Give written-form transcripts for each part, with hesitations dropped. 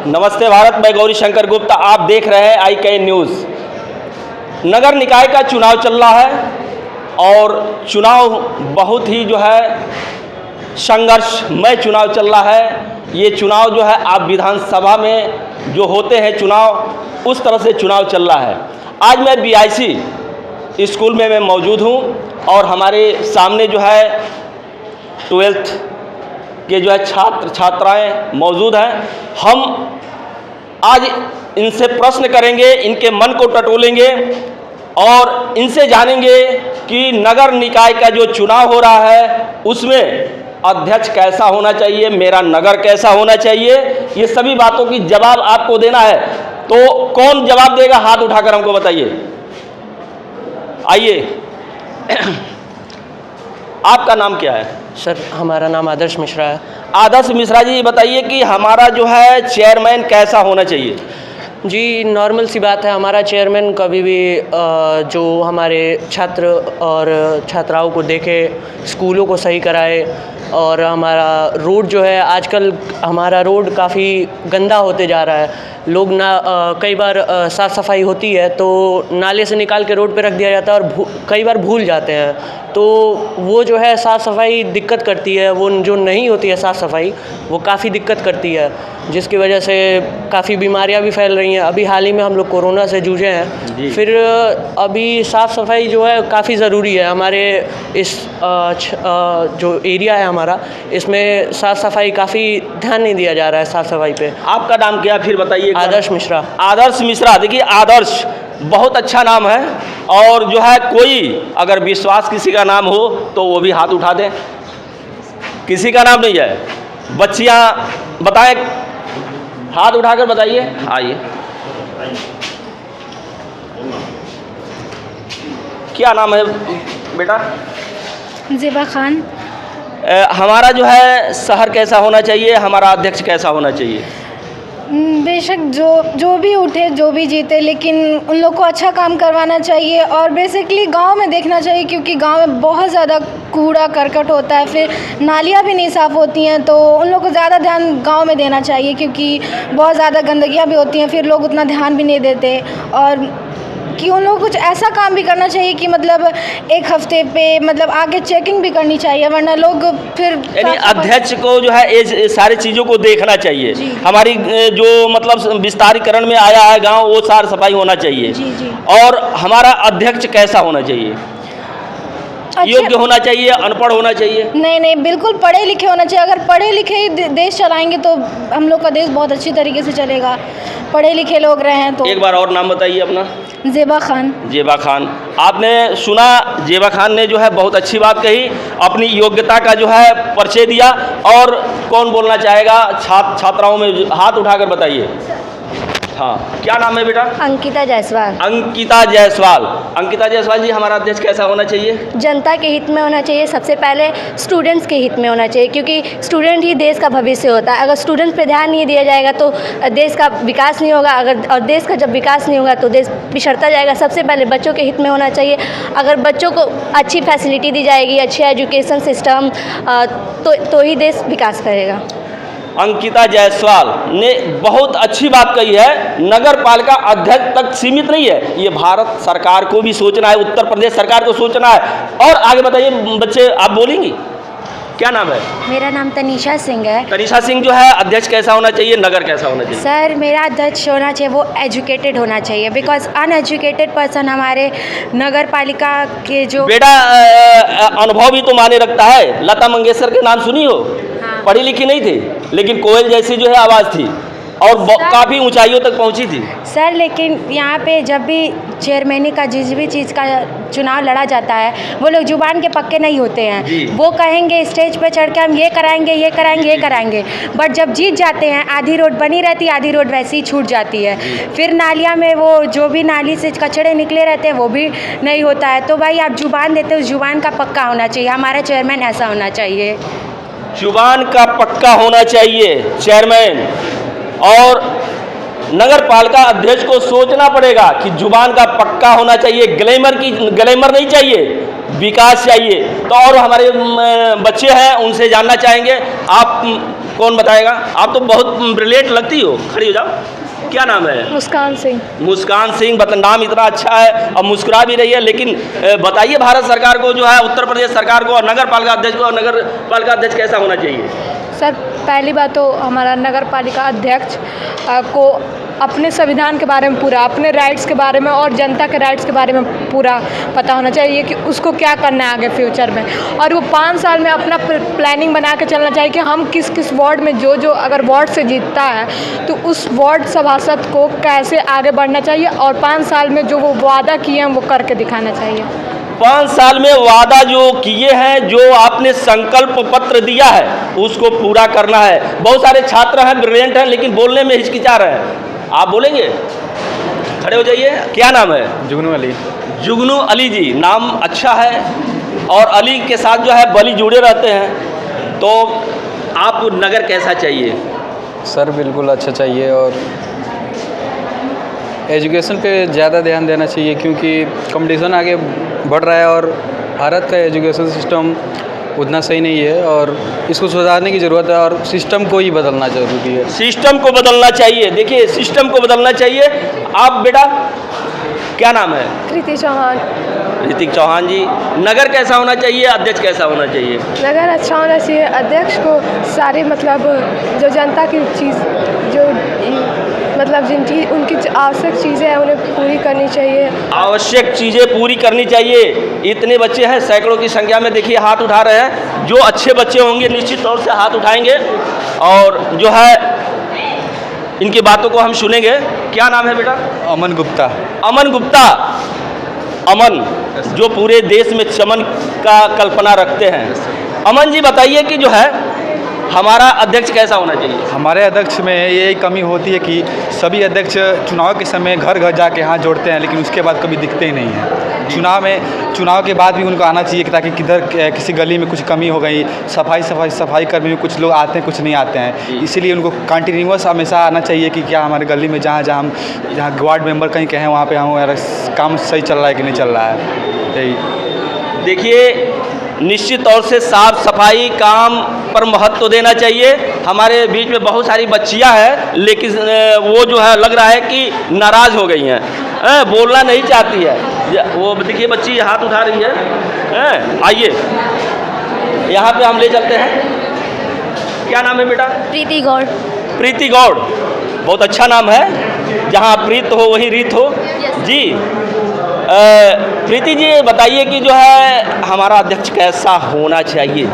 नमस्ते भारत, मैं गौरी शंकर गुप्ता। आप देख रहे हैं IK न्यूज़। नगर निकाय का चुनाव चल रहा है और चुनाव बहुत ही जो है संघर्षमय चुनाव चल रहा है। ये चुनाव जो है आप विधानसभा में जो होते हैं चुनाव, उस तरह से चुनाव चल रहा है। आज मैं BIC स्कूल में मैं मौजूद हूँ और हमारे सामने जो है 12th के जो है छात्र छात्राएं मौजूद हैं। हम आज इनसे प्रश्न करेंगे, इनके मन को टटोलेंगे और इनसे जानेंगे कि नगर निकाय का जो चुनाव हो रहा है उसमें अध्यक्ष कैसा होना चाहिए, मेरा नगर कैसा होना चाहिए, ये सभी बातों की जवाब आपको देना है। तो कौन जवाब देगा, हाथ उठाकर हमको बताइए। आइए, आपका नाम क्या है? सर, हमारा नाम आदर्श मिश्रा है। आदर्श मिश्रा जी, बताइए कि हमारा जो है चेयरमैन कैसा होना चाहिए? जी, नॉर्मल सी बात है, हमारा चेयरमैन कभी भी जो हमारे छात्र और छात्राओं को देखे, स्कूलों को सही कराए। और हमारा रोड जो है, आजकल हमारा रोड काफ़ी गंदा होते जा रहा है। लोग कई बार साफ़ सफाई होती है तो नाले से निकाल के रोड पे रख दिया जाता है और कई बार भूल जाते हैं, तो वो जो है साफ़ सफाई दिक्कत करती है। वो जो नहीं होती है साफ़ सफाई, वो काफ़ी दिक्कत करती है, जिसकी वजह से काफ़ी बीमारियां भी फैल रही हैं। अभी हाल ही में हम लोग कोरोना से जूझे हैं। फिर अभी साफ़ सफाई जो है काफ़ी ज़रूरी है। हमारे इस जो एरिया है हमारा, इसमें साफ़ सफाई काफ़ी ध्यान नहीं दिया जा रहा है साफ़ सफाई पे। आपका नाम क्या फिर बताइए? आदर्श मिश्रा। आदर्श मिश्रा, देखिए आदर्श बहुत अच्छा नाम है और जो है कोई अगर विश्वास किसी का नाम हो तो वो भी हाथ उठा दें। किसी का नाम नहीं है, बच्चियां बताएं, हाथ उठाकर बताइए। आइए, क्या नाम है बेटा? ज़ेबा खान। हमारा जो है शहर कैसा होना चाहिए, हमारा अध्यक्ष कैसा होना चाहिए? बेशक जो भी उठे, जो भी जीते, लेकिन उन लोग को अच्छा काम करवाना चाहिए और बेसिकली गांव में देखना चाहिए, क्योंकि गांव में बहुत ज़्यादा कूड़ा करकट होता है, फिर नालियां भी नहीं साफ़ होती हैं। तो उन लोग को ज़्यादा ध्यान गांव में देना चाहिए, क्योंकि बहुत ज़्यादा गंदगियां भी होती हैं, फिर लोग उतना ध्यान भी नहीं देते। और कि उन लोगों को कुछ ऐसा काम भी करना चाहिए कि मतलब एक हफ्ते पे मतलब आगे चेकिंग भी करनी चाहिए, वरना लोग फिर यानी अध्यक्ष को जो है ये सारी चीज़ों को देखना चाहिए। हमारी जो मतलब विस्तारीकरण में आया है गांव, वो साफ सफाई होना चाहिए। जी। और हमारा अध्यक्ष कैसा होना चाहिए? योग्य होना चाहिए, अनपढ़ होना चाहिए? नहीं, बिल्कुल पढ़े लिखे होना चाहिए। अगर पढ़े लिखे ही देश चलाएंगे तो हम लोग का देश बहुत अच्छी तरीके से चलेगा। पढ़े लिखे लोग रहे हैं तो। एक बार और नाम बताइए अपना। ज़ेबा खान। ज़ेबा खान, आपने सुना, ज़ेबा खान ने जो है बहुत अच्छी बात कही, अपनी योग्यता का जो है परिचय दिया। और कौन बोलना चाहेगा छात्राओं में? हाथ उठाकर बताइए। हाँ, क्या नाम है बेटा? अंकिता जायसवाल। अंकिता जायसवाल। अंकिता जायसवाल जी, हमारा अध्यक्ष कैसा होना चाहिए? जनता के हित में होना चाहिए, सबसे पहले स्टूडेंट्स के हित में होना चाहिए, क्योंकि स्टूडेंट ही देश का भविष्य होता है। अगर स्टूडेंट्स पे ध्यान नहीं दिया जाएगा तो देश का विकास नहीं होगा। और देश का जब विकास नहीं होगा तो देश पिछड़ता जाएगा। सबसे पहले बच्चों के हित में होना चाहिए। अगर बच्चों को अच्छी फैसिलिटी दी जाएगी, अच्छी एजुकेशन सिस्टम, तो ही देश विकास करेगा। अंकिता जायसवाल ने बहुत अच्छी बात कही है। नगर पालिका अध्यक्ष तक सीमित नहीं है, ये भारत सरकार को भी सोचना है, उत्तर प्रदेश सरकार को सोचना है। और आगे बताइए बच्चे, आप बोलेंगी? क्या नाम है? मेरा नाम तनीषा सिंह है। तनीषा सिंह जो है, अध्यक्ष कैसा होना चाहिए, नगर कैसा होना चाहिए? सर, मेरा अध्यक्ष होना चाहिए वो एजुकेटेड होना चाहिए, बिकॉज अनएजुकेटेड पर्सन हमारे नगर पालिका के जो बेटा अनुभव भी तो माने रखता है। लता मंगेशकर के नाम सुनी हो? हाँ। पढ़ी लिखी नहीं थी, लेकिन कोयल जैसी जो है आवाज़ थी और काफ़ी ऊंचाइयों तक पहुंची थी। सर, लेकिन यहाँ पे जब भी चेयरमैनी का जिस भी चीज़ का चुनाव लड़ा जाता है, वो लोग जुबान के पक्के नहीं होते हैं। वो कहेंगे स्टेज पे चढ़ के हम ये कराएंगे, बट जब जीत जाते हैं आधी रोड बनी रहती है, आधी रोड वैसे ही छूट जाती है। फिर नालियाँ में वो जो भी नाली से कचड़े निकले रहते हैं वो भी नहीं होता है। तो भाई, आप जुबान देते हो, जुबान का पक्का होना चाहिए। हमारा चेयरमैन ऐसा होना चाहिए। जुबान का पक्का होना चाहिए चेयरमैन। और नगर पालिका अध्यक्ष को सोचना पड़ेगा कि जुबान का पक्का होना चाहिए, ग्लैमर नहीं चाहिए, विकास चाहिए। तो और हमारे बच्चे हैं, उनसे जानना चाहेंगे, आप कौन बताएगा? आप तो बहुत ब्रिलियंट लगती हो, खड़ी हो जाओ। क्या नाम है? मुस्कान सिंह। मुस्कान सिंह, नाम इतना अच्छा है और मुस्कुरा भी रही है। लेकिन बताइए भारत सरकार को जो है, उत्तर प्रदेश सरकार को और नगर पालिका अध्यक्ष को, नगर पालिका अध्यक्ष कैसा होना चाहिए? सर पहली बात तो हमारा नगर पालिका अध्यक्ष को अपने संविधान के बारे में पूरा, अपने राइट्स के बारे में और जनता के राइट्स के बारे में पूरा पता होना चाहिए कि उसको क्या करना है आगे फ्यूचर में। और वो 5 साल में अपना प्लानिंग बना के चलना चाहिए कि हम किस किस वार्ड में जो अगर वार्ड से जीतता है तो उस वार्ड सभासद को कैसे आगे बढ़ना चाहिए और 5 साल में जो वो वादा किए हैं वो करके दिखाना चाहिए। 5 साल में वादा जो किए हैं, जो आपने संकल्प पत्र दिया है उसको पूरा करना है। बहुत सारे छात्र हैं, ब्रिलियंट हैं, लेकिन बोलने में हिचकिचा रहे हैं। आप बोलेंगे? खड़े हो जाइए। क्या नाम है? जुगनू अली। जुगनू अली जी, नाम अच्छा है और अली के साथ जो है बली जुड़े रहते हैं। तो आपको नगर कैसा चाहिए? सर बिल्कुल अच्छा चाहिए और एजुकेशन पे ज़्यादा ध्यान देना चाहिए क्योंकि कंपटीशन आगे बढ़ रहा है और भारत का एजुकेशन सिस्टम उतना सही नहीं है और इसको सुधारने की ज़रूरत है और सिस्टम को ही बदलना ज़रूरी है। सिस्टम को बदलना चाहिए। देखिए, सिस्टम को बदलना चाहिए। आप बेटा, क्या नाम है? कृति चौहान। ऋतिक चौहान जी, नगर कैसा होना चाहिए, अध्यक्ष कैसा होना चाहिए? नगर अच्छा होना चाहिए। अध्यक्ष को सारे मतलब जो जनता की चीज़, जो मतलब जिन चीज़ उनकी आवश्यक चीज़ें हैं उन्हें पूरी करनी चाहिए। आवश्यक चीज़ें पूरी करनी चाहिए। इतने बच्चे हैं, सैकड़ों की संख्या में, देखिए हाथ उठा रहे हैं। जो अच्छे बच्चे होंगे निश्चित तौर से हाथ उठाएंगे और जो है इनकी बातों को हम सुनेंगे। क्या नाम है बेटा? अमन गुप्ता। अमन गुप्ता। अमन जो पूरे देश में चमन का कल्पना रखते हैं। अमन जी बताइए कि जो है हमारा अध्यक्ष कैसा होना चाहिए? हमारे अध्यक्ष में यही कमी होती है कि सभी अध्यक्ष चुनाव के समय घर घर जाके हाथ जोड़ते हैं लेकिन उसके बाद कभी दिखते ही नहीं हैं। चुनाव के बाद भी उनको आना चाहिए ताकि किधर किसी गली में कुछ कमी हो गई, सफाई कर्मी में कुछ लोग आते हैं, कुछ नहीं आते हैं। इसीलिए उनको कंटिन्यूअस हमेशा आना चाहिए कि क्या हमारे गली में जहाँ वार्ड मेंबर कहीं कहें वहाँ पे हमारा काम सही चल रहा है कि नहीं चल रहा है। यही देखिए, निश्चित तौर से साफ सफाई काम पर महत्व देना चाहिए। हमारे बीच में बहुत सारी बच्चियां हैं लेकिन वो जो है लग रहा है कि नाराज़ हो गई हैं, बोलना नहीं चाहती है। वो देखिए बच्ची हाथ उठा रही है। आइए यहाँ पे हम ले चलते हैं। क्या नाम है बेटा? प्रीति गौड़। प्रीति गौड़, बहुत अच्छा नाम है। जहाँ प्रीत हो वहीं रीत हो। जी प्रीति जी बताइए कि जो है हमारा अध्यक्ष कैसा होना चाहिए?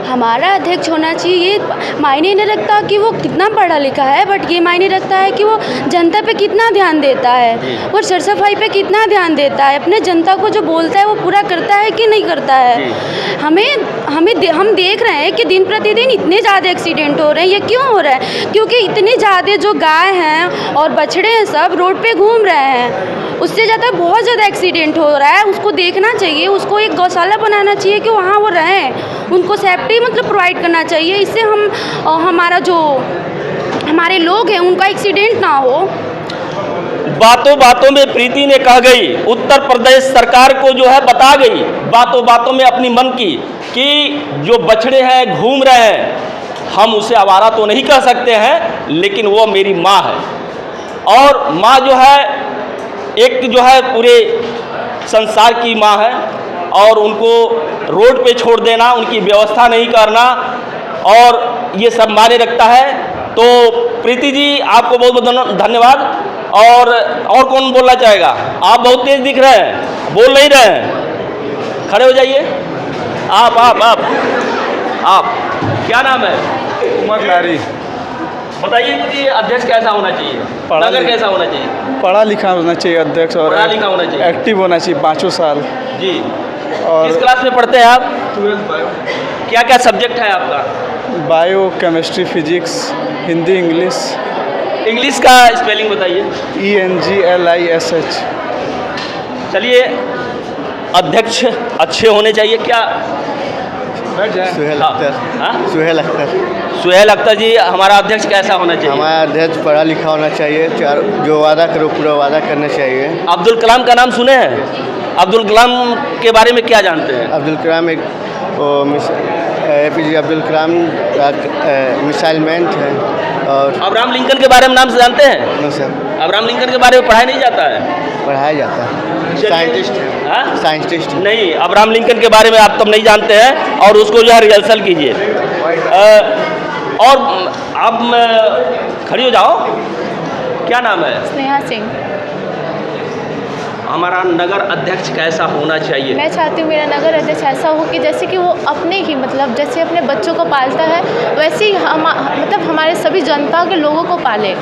हमारा अध्यक्ष होना चाहिए, ये मायने नहीं रखता कि वो कितना पढ़ा लिखा है, बट ये मायने रखता है कि वो जनता पे कितना ध्यान देता है और सर सफाई पे कितना ध्यान देता है, अपने जनता को जो बोलता है वो पूरा करता है कि नहीं करता है। हम देख रहे हैं कि दिन प्रतिदिन इतने ज़्यादा एक्सीडेंट हो रहे हैं। ये क्यों हो रहा है? क्योंकि इतने ज़्यादा जो गाय हैं और बछड़े हैं सब रोड पे घूम रहे हैं, उससे ज़्यादा बहुत ज़्यादा एक्सीडेंट हो रहा है। उसको देखना चाहिए, उसको एक गौशाला बनाना चाहिए कि वहाँ वो रहें, उनको सेफ्टी मतलब प्रोवाइड करना चाहिए। इससे हमारा जो हमारे लोग हैं उनका एक्सीडेंट ना हो। बातों बातों में प्रीति ने कह गई, उत्तर प्रदेश सरकार को जो है बता गई बातों बातों में अपनी मन की कि जो बछड़े हैं घूम रहे हैं, हम उसे आवारा तो नहीं कह सकते हैं लेकिन वो मेरी माँ है और माँ जो है एक जो है पूरे संसार की माँ है और उनको रोड पे छोड़ देना, उनकी व्यवस्था नहीं करना और ये सब मायने रखता है। तो प्रीति जी आपको बहुत बहुत धन्यवाद। और कौन बोलना चाहेगा? आप बहुत तेज दिख रहे हैं, बोल नहीं रहे हैं, खड़े हो जाइए। आप क्या नाम है? उमर लारी। बताइए कि अध्यक्ष कैसा होना चाहिए, नगर कैसा होना चाहिए? पढ़ा लिखा होना चाहिए अध्यक्ष और पढ़ा लिखा होना चाहिए, एक्टिव होना चाहिए 5 साल। जी। और किस क्लास में पढ़ते हैं आप? 12th bio. क्या क्या सब्जेक्ट है आपका? Bio, chemistry, physics, Hindi, English. English का स्पेलिंग बताइए। ENGLISH। चलिए, अध्यक्ष अच्छे होने चाहिए। क्या? सुहेल अख्तर। हाँ? सुहेल अख्तर जी, हमारा अध्यक्ष कैसा होना चाहिए? हमारा अध्यक्ष पढ़ा लिखा होना चाहिए, जो वादा करो पूरा वादा करना चाहिए। अब्दुल कलाम का नाम सुने हैं? अब्दुल कलाम के बारे में क्या जानते हैं? अब्दुल कलाम एक APJ Abdul Kalam missile man थे। और अब्राहम लिंकन के बारे में नाम से जानते हैं? नो सर, अब्राहम लिंकन के बारे में पढ़ाया नहीं जाता है? पढ़ाया जाता है। साइंटिस्ट है। हाँ? साइंटिस्ट नहीं, अब्राहम लिंकन के बारे में आप तब नहीं जानते हैं, और उसको जो है रिहर्सल कीजिए। और आप खड़ी हो जाओ, क्या नाम है? स्नेहा सिंह। हमारा नगर अध्यक्ष कैसा होना चाहिए? मैं चाहती हूँ मेरा नगर अध्यक्ष ऐसा हो कि जैसे कि वो अपने ही मतलब जैसे अपने बच्चों को पालता है वैसे ही मतलब हमारे सभी जनता के लोगों को पाले।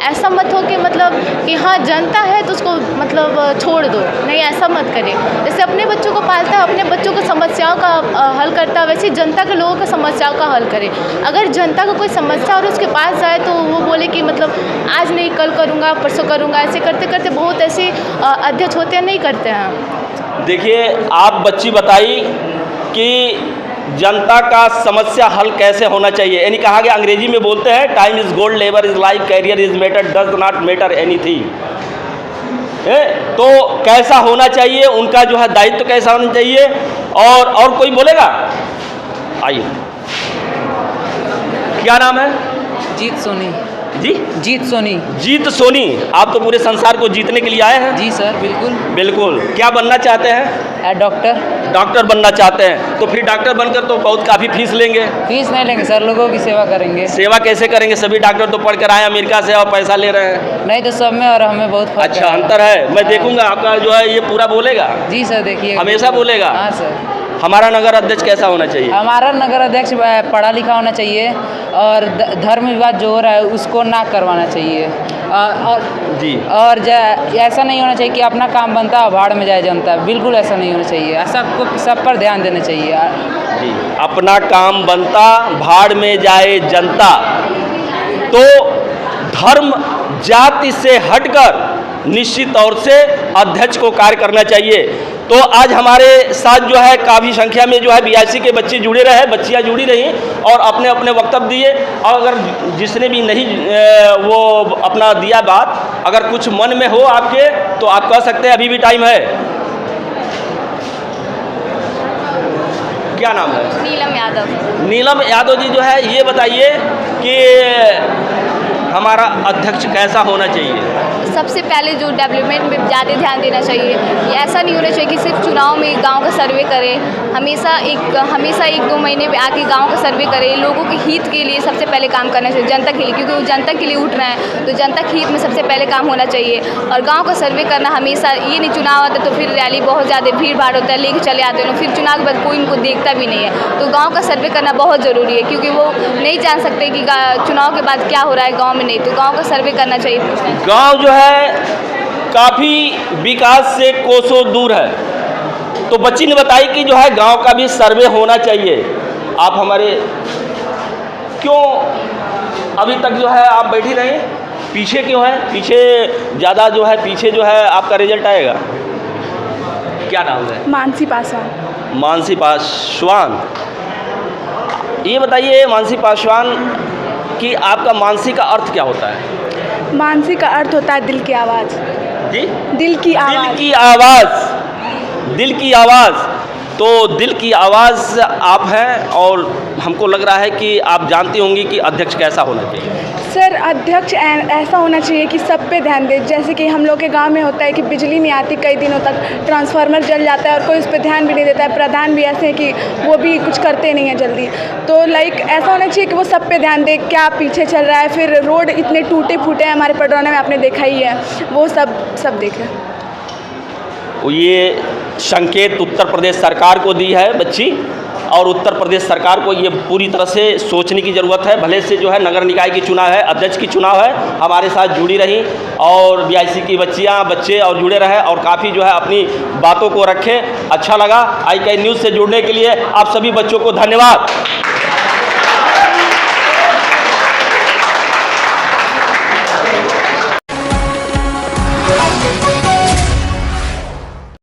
ऐसा मत हो कि मतलब कि हाँ जनता है तो उसको मतलब छोड़ दो, नहीं ऐसा मत करे। जैसे अपने बच्चों को पालता है, अपने बच्चों की समस्याओं का हल करता है, वैसे ही जनता के लोगों की समस्याओं का हल करे। अगर जनता को कोई समस्या और उसके पास जाए तो वो बोले कि मतलब आज नहीं कल करूँगा परसों करूँगा, ऐसे करते करते बहुत ऐसे अध्यक्ष होते हैं नहीं करते हैं। देखिए, आप बच्ची बताई कि जनता का समस्या हल कैसे होना चाहिए, यानी कहा गया, अंग्रेजी में बोलते हैं time is gold, labour is life, career is matter, does not matter anything. तो कैसा होना चाहिए, उनका जो है दायित्व कैसा होना चाहिए। और कोई बोलेगा? आइए, क्या नाम है? जीत सोनी। जी, जीत सोनी। जीत सोनी। आप तो पूरे संसार को जीतने के लिए आए हैं? जी सर, बिल्कुल। बिल्कुल। क्या बनना चाहते हैं? डॉक्टर। डॉक्टर बनना चाहते हैं, तो फिर डॉक्टर बनकर तो बहुत काफ़ी फीस लेंगे। फीस नहीं लेंगे सर, लोगों की सेवा करेंगे। सेवा कैसे करेंगे? सभी डॉक्टर तो पढ़ कर आए अमेरिका से और पैसा ले रहे हैं। नहीं तो सब में और हमें बहुत फर्क अच्छा, अंतर है। मैं देखूंगा आपका जो है ये पूरा बोलेगा। जी सर, देखिए हमेशा बोलेगा। हाँ सर। हमारा नगर अध्यक्ष कैसा होना चाहिए? हमारा नगर अध्यक्ष पढ़ा लिखा होना चाहिए और धर्म विवाद जो हो रहा है उसको ना करवाना चाहिए। और जी, और ऐसा नहीं होना चाहिए कि अपना काम बनता है भाड़ में जाए जनता, बिल्कुल ऐसा नहीं होना चाहिए। सबको सब पर ध्यान देना चाहिए। जी, अपना काम बनता भाड़ में जाए जनता। तो धर्म जाति से हटकर निश्चित तौर से अध्यक्ष को कार्य करना चाहिए। तो आज हमारे साथ जो है काफ़ी संख्या में जो है BIC के बच्चे जुड़े रहे, बच्चियां जुड़ी रही और अपने अपने वक्तव्य दिए। और अगर जिसने भी नहीं वो अपना दिया बात, अगर कुछ मन में हो आपके तो आप कह सकते हैं, अभी भी टाइम है। क्या नाम है? नीलम यादव। नीलम यादव जी, जो है ये बताइए कि हमारा अध्यक्ष कैसा होना चाहिए? सबसे पहले जो डेवलपमेंट में ज़्यादा ध्यान देना चाहिए। ये ऐसा नहीं होना चाहिए कि सिर्फ चुनाव में गांव का सर्वे करें। हमेशा 1-2 महीने पे आके गांव का सर्वे करें। लोगों के हित के लिए सबसे पहले काम करना चाहिए, जनता के लिए, क्योंकि वो जनता के लिए उठ रहे हैं तो जनता के हित में सबसे पहले काम होना चाहिए। और गाँव का सर्वे करना हमेशा, ये नहीं चुनाव आता तो फिर रैली बहुत ज़्यादा भीड़ भाड़ होता है, लेके चले आते हैं, फिर चुनाव के बाद कोई इनको देखता भी नहीं है। तो गाँव का सर्वे करना बहुत ज़रूरी है, क्योंकि वो नहीं जान सकते कि चुनाव के बाद क्या हो रहा है गाँव में, नहीं तो गाँव का सर्वे करना चाहिए। गाँव जो है काफ़ी विकास से कोसों दूर है। तो बच्ची ने बताई कि जो है गांव का भी सर्वे होना चाहिए। आप हमारे क्यों अभी तक जो है आप बैठी रहे, पीछे क्यों है? पीछे ज़्यादा जो है, पीछे जो है आपका रिजल्ट आएगा। क्या नाम है? मानसी पासवान। मानसी पासवान। ये बताइए मानसी पासवान कि आपका मानसी का अर्थ क्या होता है? मानसी का अर्थ होता है दिल की आवाज़। जी, दिल की आवाज़। दिल की आवाज़। दिल की आवाज़। तो दिल की आवाज़ आप हैं, और हमको लग रहा है कि आप जानती होंगी कि अध्यक्ष कैसा होना चाहिए। सर, अध्यक्ष ऐसा होना चाहिए कि सब पे ध्यान दे। जैसे कि हम लोग के गांव में होता है कि बिजली नहीं आती कई दिनों तक, ट्रांसफार्मर जल जाता है और कोई उस पर ध्यान भी नहीं देता है। प्रधान भी ऐसे हैं कि वो भी कुछ करते नहीं हैं जल्दी। तो ऐसा होना चाहिए कि वो सब पे ध्यान दे, क्या पीछे चल रहा है। फिर रोड इतने टूटे फूटे हैं हमारे पडरौना में, आपने देखा ही है, वो सब देखें। ये संकेत उत्तर प्रदेश सरकार को दी है बच्ची, और उत्तर प्रदेश सरकार को ये पूरी तरह से सोचने की ज़रूरत है। भले से जो है नगर निकाय की चुनाव है, अध्यक्ष की चुनाव है, हमारे साथ जुड़ी रही और BIC की बच्चियां बच्चे और जुड़े रहे और काफ़ी जो है अपनी बातों को रखे। अच्छा लगा। IK न्यूज़ से जुड़ने के लिए आप सभी बच्चों को धन्यवाद।